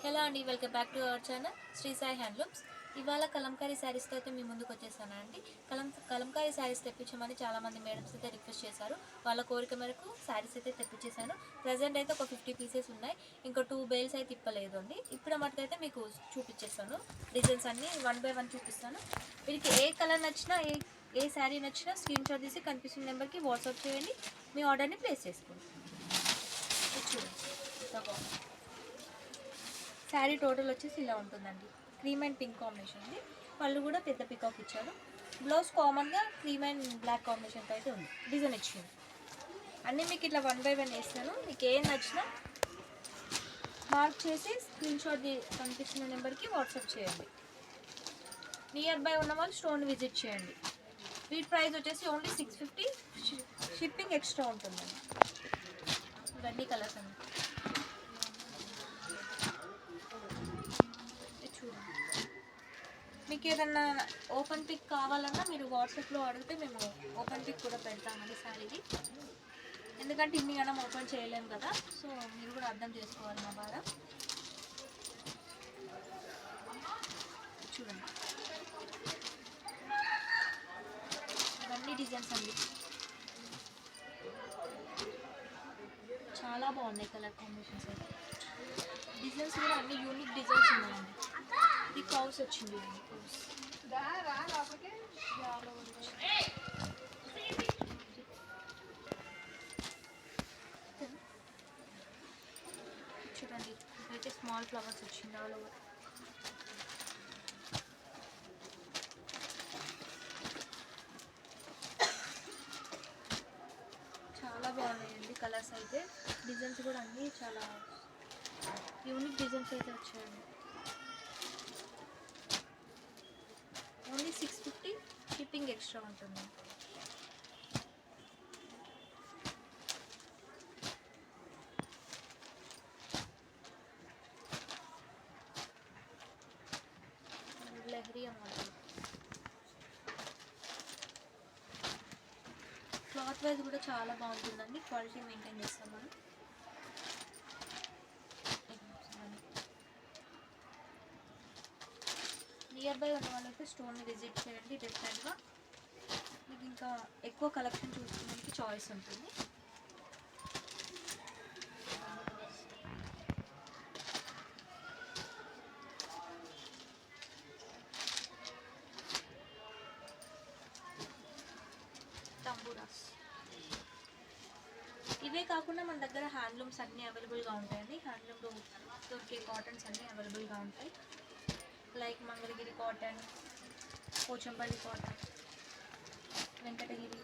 Hello అండి, welcome back to our channel Shri Sai handlooms. ఇవాళ కలంకారీ శారీస్తో అయితే మీ ముందుకు వచ్చేసానండి. కలంకారీ శారీస్ తెప్పించమని చాలామంది మేడమ్స్ అయితే రిక్వెస్ట్ చేశారు. వాళ్ళ కోరిక మేరకు శారీస్ అయితే తెప్పించేశాను. ప్రజెంట్ అయితే ఒక 50 పీసెస్ ఉన్నాయి. ఇంకో 2 బేల్స్ అయితే ఇప్పలేదు అండి. ఇప్పుడు మటుకైతే మీకు చూపించేస్తాను. డిజైన్స్ అన్నీ 1 బై 1 చూపిస్తాను. వీరికి ఏ కలర్ నచ్చినా ఏ శారీ నచ్చినా స్క్రీన్ షాట్ తీసి కనిపిస్తున్న నెంబర్కి వాట్సాప్ చేయండి. మీ ఆర్డర్ని ప్లేస్ చేసుకోండి. చూడండి, శారీ టోటల్ వచ్చేసి ఇలా ఉంటుందండి. క్రీమ్ అండ్ పింక్ కాంబినేషన్ ఉంది. పళ్ళు కూడా పెద్ద పికాక్ ఇచ్చారు. బ్లౌజ్ కామన్గా క్రీమ్ అండ్ బ్లాక్ కాంబినేషన్తో అయితే ఉంది. డిజైన్ ఇచ్చింది. అన్నీ మీకు ఇట్లా 1 బై 1 వేస్తాను. మీకు ఏం నచ్చినా మార్క్ చేసి స్క్రీన్ షాట్ కనిపిస్తున్న నెంబర్కి వాట్సాప్ చేయండి. నియర్ బై ఉన్న వాళ్ళు స్టోన్ విజిట్ చేయండి. వీటి ప్రైస్ వచ్చేసి ఓన్లీ 650. షిప్పింగ్ ఎక్స్ట్రా ఉంటుందండి. ఇవన్నీ కలర్స్ అండి. మీకు ఏదన్నా ఓపెన్ పిక్ కావాలన్నా మీరు వాట్సాప్లో అడిగితే మేము ఓపెన్ పిక్ కూడా పెడతామండి శారీకి. ఎందుకంటే ఇన్ని గణం ఓపెన్ చేయలేము కదా, సో మీరు కూడా అర్థం చేసుకోవాలి మా బాధ. చూడండి, ఇవన్నీ డిజైన్స్ అండి. చాలా బాగున్నాయి కలర్ కాంబినేషన్స్ అయితే. డిజైన్స్ కూడా అన్ని యూనిక్ డిజైన్స్ ఉన్నాయండి. ఇది కౌస్ వచ్చింది. చూడండి, ఇదైతే స్మాల్ ఫ్లవర్స్ వచ్చింది ఆల్ ఓవర్. చాలా బాగున్నాయండి కలర్స్ అయితే. డిజైన్స్ కూడా అన్నీ చాలా యూనిక్ డిజైన్స్ అయితే వచ్చాయండి. ఓన్లీ 650. షిప్పింగ్ ఎక్స్ట్రా ఉంటుంది. లెహరియా మోడల్. క్లాత్ వైజ్ కూడా చాలా బాగుంటుందండి. క్వాలిటీ మెయింటైన్ చేస్తాం మనం. నియర్ బై ఉన్న వాళ్ళైతే స్టోర్ని విజిట్ చేయండి. డెఫినెట్గా మీకు ఇంకా ఎక్కువ కలెక్షన్ చూసుకోవడానికి చాయిస్ ఉంటుంది. తంబూరాస్ ఇవే కాకుండా మన దగ్గర హ్యాండ్లూమ్స్ అన్నీ అవైలబుల్గా ఉంటాయండి. హ్యాండ్లూమ్లో దొరికే కాటన్స్ అన్నీ అవైలబుల్గా ఉంటాయి. Like Mangalagiri cotton, Pochampally cotton, Venkatagiri,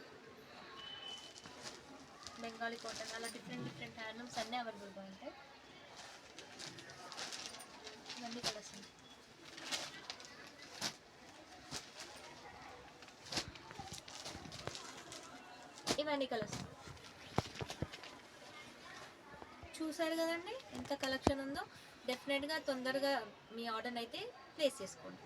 Bengali cotton, అలా డిఫరెంట్ హ్యాండ్లూమ్స్ అన్నీ అవైలబుల్గా ఉంటాయి. ఇవన్నీ కలర్స్ అండి. ఇవన్నీ కలర్స్ చూసారు కదండి ఎంత కలెక్షన్ ఉందో. డెఫినెట్గా తొందరగా మీ ఆర్డర్ అయితే ప్లేస్ చేసుకోండి.